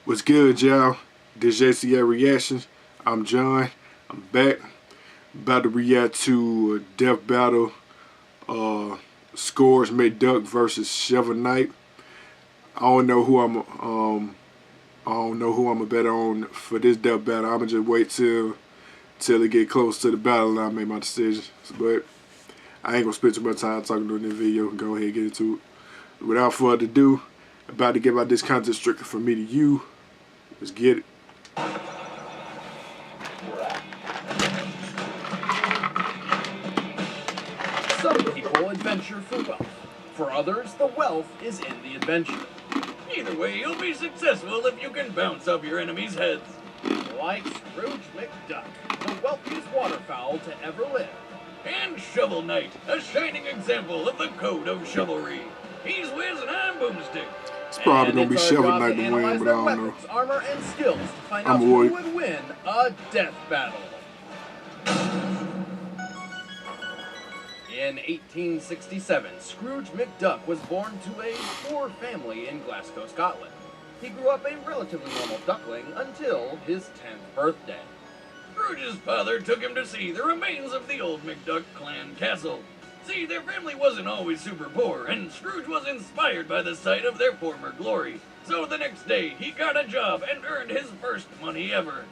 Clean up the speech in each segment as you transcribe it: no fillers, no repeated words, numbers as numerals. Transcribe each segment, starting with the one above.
What's good, y'all? This J.C.A. Reactions. I'm John. I'm back. About to react to a death battle. Scores McDuck versus Shovel Knight. I don't know who I'm a bet on for this death battle. I'ma just wait till it get close to the battle and I make my decision. But I ain't gonna spend too much time talking during this video. Go ahead and get into it. Without further ado, about to give out this content strictly from me to you. Let's get it. Some people adventure for wealth. For others, the wealth is in the adventure. Either way, you'll be successful if you can bounce off your enemies' heads. Like Scrooge McDuck, the wealthiest waterfowl to ever live. And Shovel Knight, a shining example of the code of chivalry. He's Wiz and I'm Boomstick. It's probably gonna be Shovel Knight to win, but I don't know. Armor and skills to find out who would win a death battle. In 1867, Scrooge McDuck was born to a poor family in Glasgow, Scotland. He grew up a relatively normal duckling until his 10th birthday. Scrooge's father took him to see the remains of the old McDuck clan castle. See, their family wasn't always super poor, and Scrooge was inspired by the sight of their former glory. So the next day, he got a job and earned his first money ever.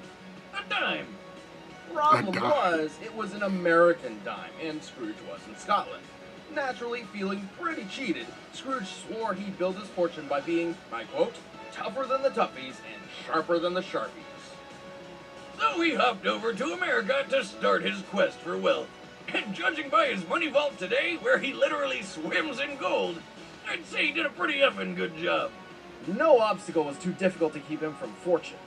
A dime. Problem was, it was an American dime, and Scrooge was in Scotland. Naturally feeling pretty cheated, Scrooge swore he'd build his fortune by being, I quote, tougher than the toughies and sharper than the sharpies. So he hopped over to America to start his quest for wealth. And judging by his money vault today, where he literally swims in gold, I'd say he did a pretty effing good job. No obstacle was too difficult to keep him from fortune.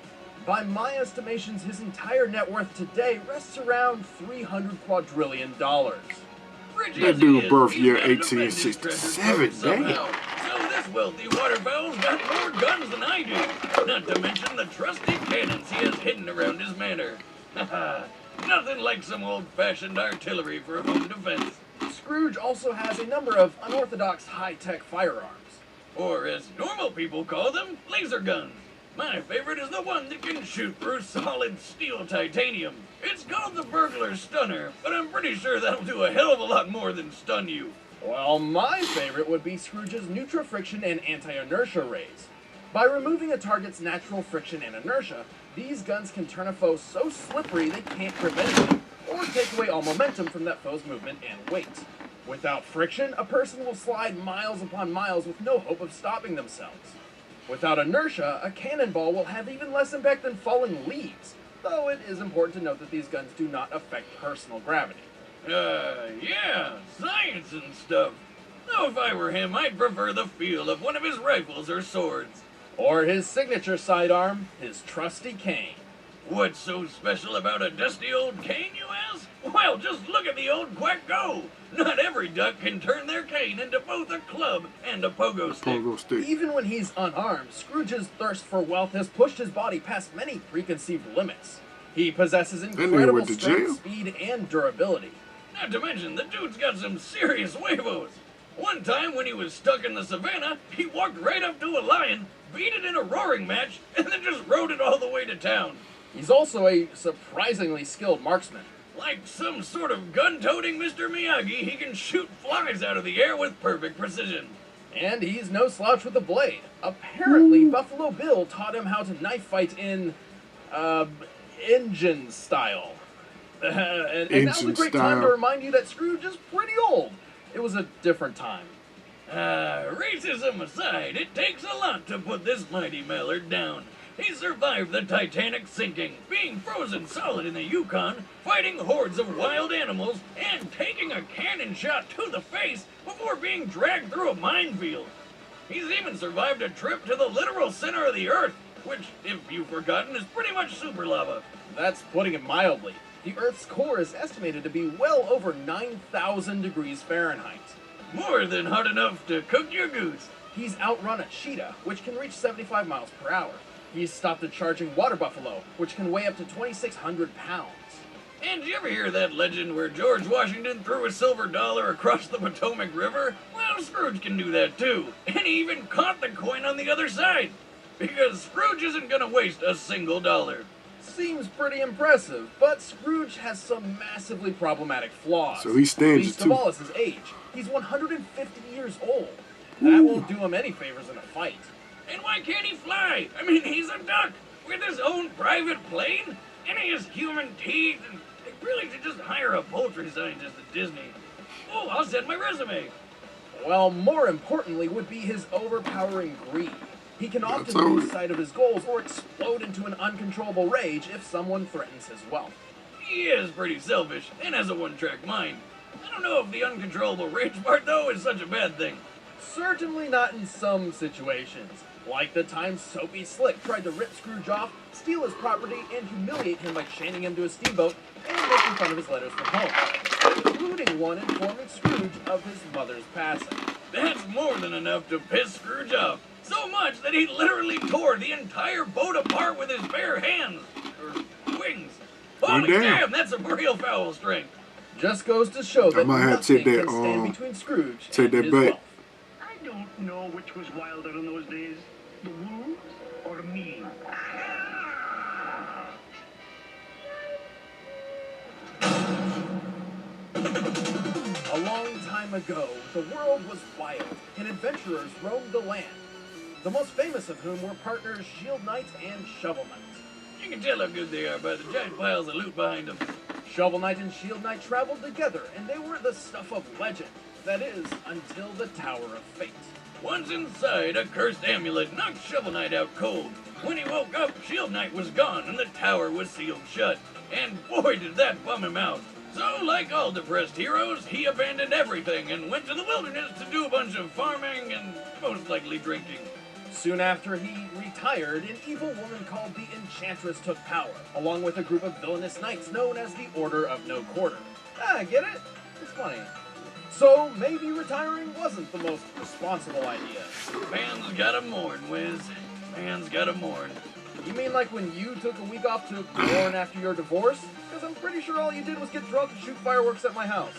By my estimations, his entire net worth today rests around $300 quadrillion. That dude birth year 1867, damn. So this wealthy waterfowl's got more guns than I do. Not to mention the trusty cannons he has hidden around his manor. Haha. Nothing like some old-fashioned artillery for a home defense. Scrooge also has a number of unorthodox high-tech firearms. Or, as normal people call them, laser guns. My favorite is the one that can shoot through solid steel titanium. It's called the Burglar Stunner, but I'm pretty sure that'll do a hell of a lot more than stun you. Well, my favorite would be Scrooge's neutral-friction and anti-inertia rays. By removing a target's natural friction and inertia, these guns can turn a foe so slippery they can't prevent him, or take away all momentum from that foe's movement and weight. Without friction, a person will slide miles upon miles with no hope of stopping themselves. Without inertia, a cannonball will have even less impact than falling leaves, though it is important to note that these guns do not affect personal gravity. Yeah, science and stuff. Though if I were him, I'd prefer the feel of one of his rifles or swords. Or his signature sidearm, his trusty cane. What's so special about a dusty old cane, you ask? Well, just look at the old quack go! Not every duck can turn their cane into both a club and a pogo stick. Even when he's unarmed, Scrooge's thirst for wealth has pushed his body past many preconceived limits. He possesses incredible strength, speed, and durability. Not to mention, the dude's got some serious huevos. One time when he was stuck in the savannah, he walked right up to a lion, beat it in a roaring match, and then just rode it all the way to town. He's also a surprisingly skilled marksman. Like some sort of gun-toting Mr. Miyagi, he can shoot flies out of the air with perfect precision. And he's no slouch with a blade. Apparently, Buffalo Bill taught him how to knife fight in, Injun style. And now's a great time to remind you that Scrooge is pretty old. It was a different time. Racism aside, it takes a lot to put this mighty mallard down. He survived the Titanic sinking, being frozen solid in the Yukon, fighting hordes of wild animals, and taking a cannon shot to the face before being dragged through a minefield. He's even survived a trip to the literal center of the Earth, which, if you've forgotten, is pretty much super lava. That's putting it mildly. The Earth's core is estimated to be well over 9,000 degrees Fahrenheit. More than hot enough to cook your goose. He's outrun a cheetah, which can reach 75 miles per hour. He's stopped a charging water buffalo, which can weigh up to 2,600 pounds. And did you ever hear that legend where George Washington threw a silver dollar across the Potomac River? Well, Scrooge can do that too. And he even caught the coin on the other side. because Scrooge isn't gonna waste a single dollar. Seems pretty impressive, but Scrooge has some massively problematic flaws. So he's stingy Least too. of all is his age. He's 150 years old. That won't do him any favors in a fight. And why can't he fly? I mean, he's a duck with his own private plane, and he has human teeth, and they really should just hire a poultry scientist at Disney. Oh, I'll send my resume. Well, more importantly would be his overpowering greed. He can often lose sight of his goals or explode into an uncontrollable rage if someone threatens his wealth. He is pretty selfish and has a one-track mind. I don't know if the uncontrollable rage part, though, is such a bad thing. Certainly not in some situations. Like the time Soapy Slick tried to rip Scrooge off, steal his property, and humiliate him by chaining him to a steamboat and making fun of his letters from home, including one informing Scrooge of his mother's passing. That's more than enough to piss Scrooge off. So much that he literally tore the entire boat apart with his bare hands. Or wings. Holy damn, that's some real foul strength. Just goes to show that might have to nothing take that, can stand between Scrooge take and that his back. wealth. I don't know which was wilder in those days, the wolves or me. A long time ago, the world was wild, and adventurers roamed the land. The most famous of whom were partners Shield Knight and Shovel Knight. You can tell how good they are by the giant piles of loot behind them. Shovel Knight and Shield Knight traveled together, and they were the stuff of legend. That is, until the Tower of Fate. Once inside, a cursed amulet knocked Shovel Knight out cold. When he woke up, Shield Knight was gone and the tower was sealed shut. And boy, did that bum him out. So, like all depressed heroes, he abandoned everything and went to the wilderness to do a bunch of farming and most likely drinking. Soon after he retired, an evil woman called the Enchantress took power, along with a group of villainous knights known as the Order of No Quarter. Ah, get it? It's funny. So maybe retiring wasn't the most responsible idea. Man's gotta mourn, Wiz. Man's gotta mourn. You mean like when you took a week off to mourn after your divorce? Because I'm pretty sure all you did was get drunk and shoot fireworks at my house.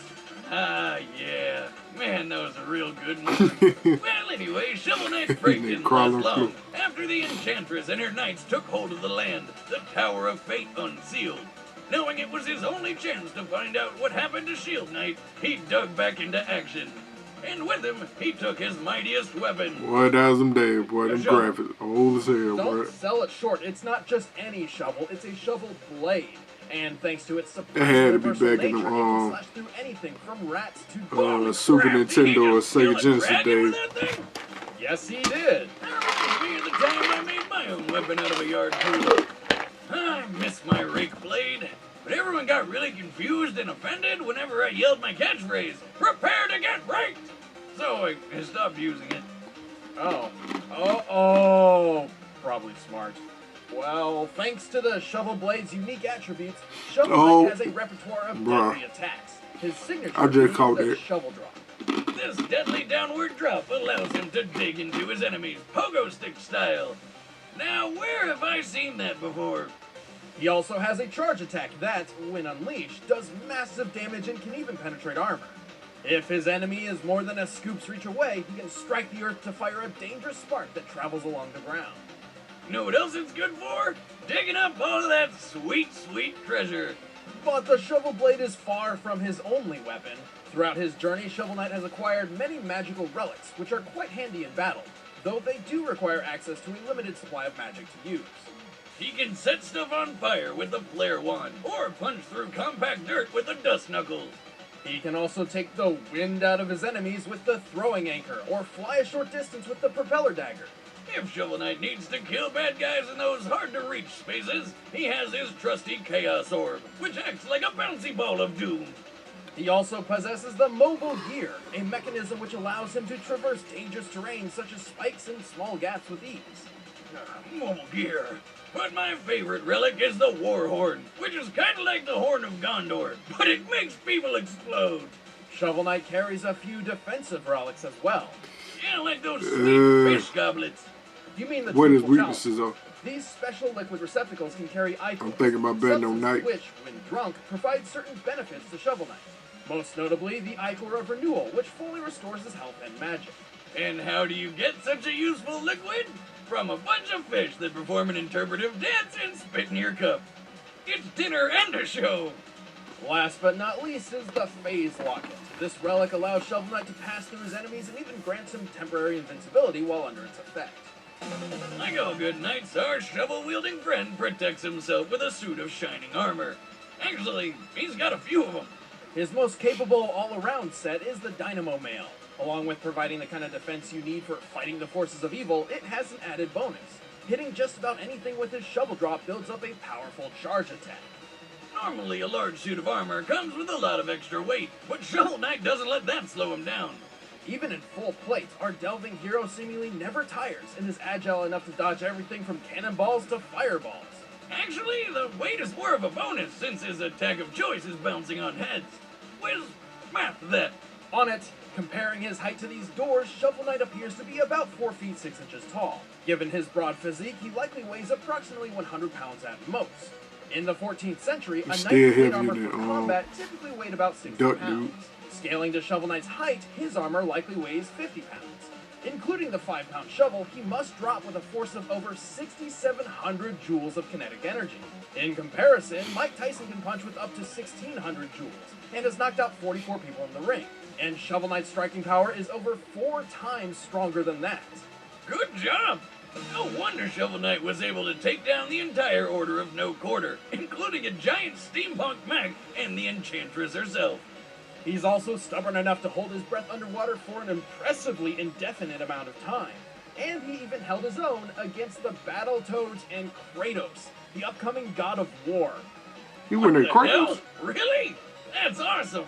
Ah, yeah. Man, that was a real good movie. Well, anyway, Shovel Knight's break didn't last long. After the Enchantress and her knights took hold of the land, the Tower of Fate unsealed. Knowing it was his only chance to find out what happened to Shield Knight, he dug back into action. And with him, he took his mightiest weapon. Boy, that was them days, boy. Them graphics. Old as hell, boy. Don't sell it short. It's not just any shovel, it's a shovel blade. And thanks to its It surprising had to be universal back in nature, them, it can slash through anything from rats to Super Nintendo or Sega Genesis days. Yes, he did. That reminds me of the time I made my own weapon out of a yard tool. I miss my rake blade, but everyone got really confused and offended whenever I yelled my catchphrase, "Prepare to get raked!" So I stopped using it. Oh, probably smart. Well, thanks to the Shovel Blade's unique attributes, Shovel Knight has a repertoire of deadly attacks. His signature is the Shovel Drop. This deadly downward drop allows him to dig into his enemies, pogo stick style. Now, where have I seen that before? He also has a charge attack that, when unleashed, does massive damage and can even penetrate armor. If his enemy is more than a scoop's reach away, he can strike the earth to fire a dangerous spark that travels along the ground. You know what else it's good for? Digging up all of that sweet, sweet treasure. But the Shovel Blade is far from his only weapon. Throughout his journey, Shovel Knight has acquired many magical relics, which are quite handy in battle, though they do require access to a limited supply of magic to use. He can set stuff on fire with the flare wand, or punch through compact dirt with the dust knuckles. He can also take the wind out of his enemies with the throwing anchor, or fly a short distance with the propeller dagger. If Shovel Knight needs to kill bad guys in those hard-to-reach spaces, he has his trusty Chaos Orb, which acts like a bouncy ball of doom. He also possesses the Mobile Gear, a mechanism which allows him to traverse dangerous terrain such as spikes and small gaps with ease. Mobile Gear. But my favorite relic is the War Horn, which is kinda like the Horn of Gondor, but it makes people explode. Shovel Knight carries a few defensive relics as well. Yeah, like those sweet fish goblets. You mean the what his triple weaknesses are? These special liquid receptacles can carry ichor, I'm thinking about betting on Knight. which, when drunk, provide certain benefits to Shovel Knight. Most notably, the ichor of renewal, which fully restores his health and magic. And how do you get such a useful liquid? from a bunch of fish that perform an interpretive dance and spit in your cup. It's dinner and a show. Last but not least is the Phase Locket. This relic allows Shovel Knight to pass through his enemies and even grants him temporary invincibility while under its effect. Like all good knights, our shovel-wielding friend protects himself with a suit of shining armor. Actually, he's got a few of them. His most capable all-around set is the Dynamo Mail. Along with providing the kind of defense you need for fighting the forces of evil, it has an added bonus. Hitting just about anything with his shovel drop builds up a powerful charge attack. Normally, a large suit of armor comes with a lot of extra weight, but Shovel Knight doesn't let that slow him down. Even in full plate, our delving hero seemingly never tires and is agile enough to dodge everything from cannonballs to fireballs. Actually, the weight is more of a bonus since his attack of choice is bouncing on heads. Whiz, math that. On it, comparing his height to these doors, Shovel Knight appears to be about 4 feet 6 inches tall. Given his broad physique, he likely weighs approximately 100 pounds at most. In the 14th century, a knight's plate armor for combat typically weighed about 60 pounds. Scaling to Shovel Knight's height, his armor likely weighs 50 pounds. Including the 5-pound shovel, he must drop with a force of over 6,700 joules of kinetic energy. In comparison, Mike Tyson can punch with up to 1,600 joules, and has knocked out 44 people in the ring. And Shovel Knight's striking power is over 4 times stronger than that. Good job! No wonder Shovel Knight was able to take down the entire Order of No Quarter, including a giant steampunk mech and the Enchantress herself. He's also stubborn enough to hold his breath underwater for an impressively indefinite amount of time. And he even held his own against the Battletoads and Kratos, the upcoming god of war. You went at Kratos? Really? That's awesome!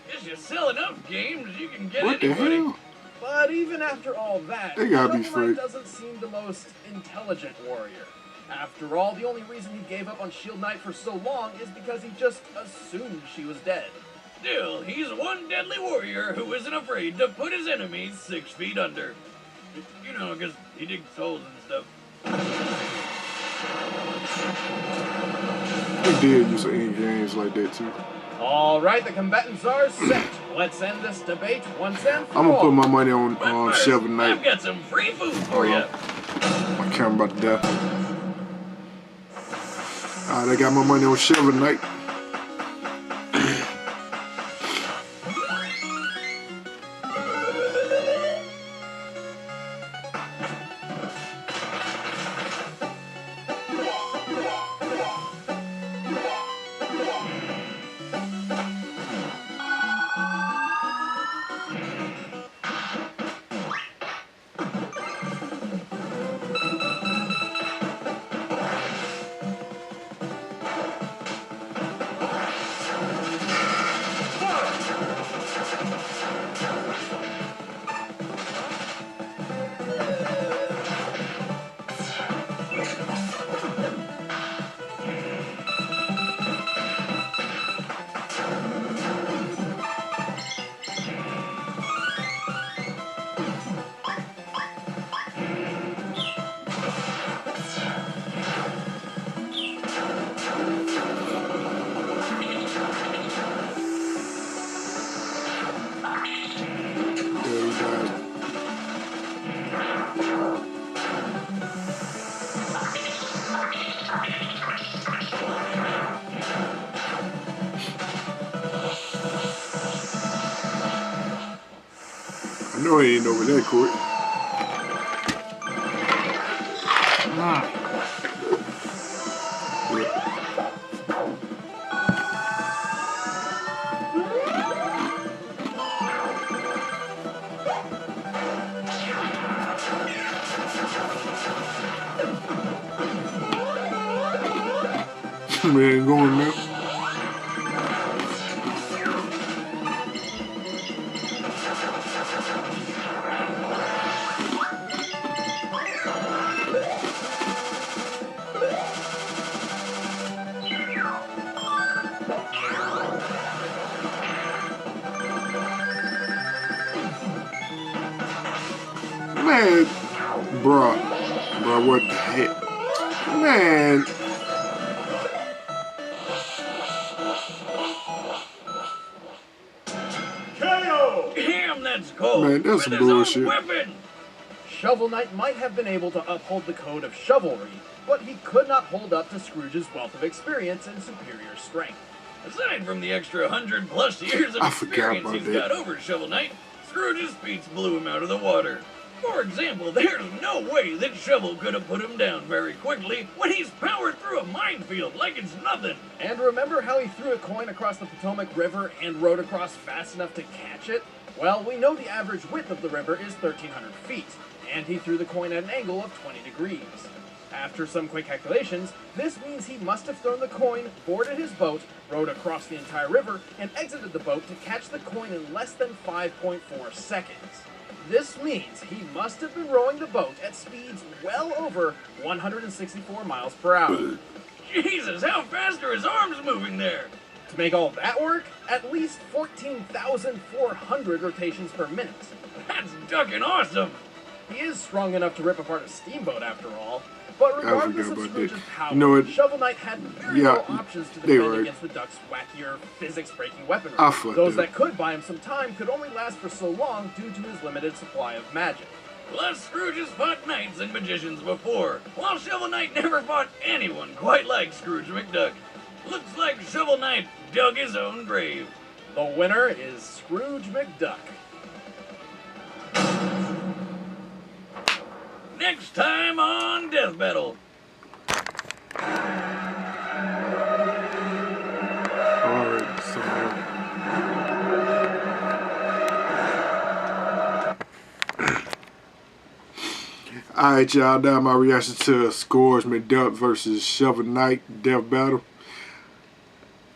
If you sell enough games, you can get What anybody. the hell? But even after all that, They gotta be Shovel Knight fake. doesn't seem the most intelligent warrior. After all, the only reason he gave up on Shield Knight for so long is because he just assumed she was dead. Still, he's one deadly warrior who isn't afraid to put his enemies 6 feet under. You know, because he digs holes and stuff. They did use some end games like that too. Alright, the combatants are set. Let's end this debate once and for all. I'm gonna put my money on But first, Shovel Knight. I've got some free food for you. My camera about to die. Alright, I got my money on Shovel Knight. I know he ain't over that quick. Man, going now. Man, bruh, what the heck? Man. KO! Damn, that's cold. Man, that's With some his own bullshit. weapon. Shovel Knight might have been able to uphold the code of chivalry, but he could not hold up to Scrooge's wealth of experience and superior strength. Aside from the extra 100+ years of experience he's got over Shovel Knight, Scrooge's feats blew him out of the water. For example, there's no way that Shovel could have put him down very quickly when he's powered through a minefield like it's nothing. And remember how he threw a coin across the Potomac River and rode across fast enough to catch it? Well, we know the average width of the river is 1,300 feet, and he threw the coin at an angle of 20 degrees. After some quick calculations, this means he must have thrown the coin, boarded his boat, rowed across the entire river, and exited the boat to catch the coin in less than 5.4 seconds. This means he must have been rowing the boat at speeds well over 164 miles per hour. Jesus, how fast are his arms moving there? To make all that work, at least 14,400 rotations per minute. That's ducking awesome! He is strong enough to rip apart a steamboat after all. But regardless of Scrooge's power, you know what? Shovel Knight had very little options to defend against the Duck's wackier, physics-breaking weaponry. Those that could buy him some time could only last for so long due to his limited supply of magic. Plus, Scrooge has fought knights and magicians before, while Shovel Knight never fought anyone quite like Scrooge McDuck. Looks like Shovel Knight dug his own grave. The winner is Scrooge McDuck. Next time on Death Battle. Alright, so alright, y'all, now my reaction to Scrooge McDuck versus Shovel Knight Death Battle.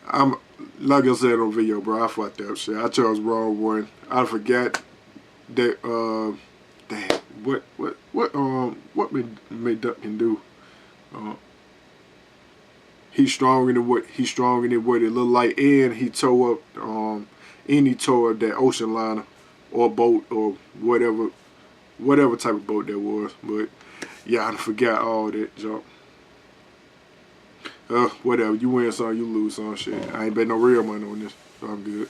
I'm like I said on video, bro, I fucked up shit. I chose the wrong one. I forgot that damn, what McDuck can do. He's stronger than what it looked like, and he tore up that ocean liner or boat or whatever type of boat that was. But yeah, I forgot all that junk. Whatever, you win some, you lose some shit. I ain't bet no real money on this, so I'm good.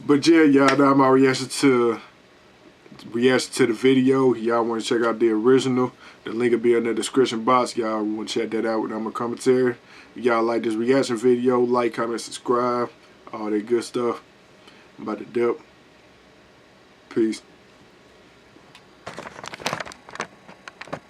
But yeah, y'all, now my reaction to the video. Y'all want to check out the original, the link will be in the description box. Y'all want to check that out with my commentary. If y'all like this reaction video, like, comment, subscribe, all that good stuff. I'm about to dip. Peace.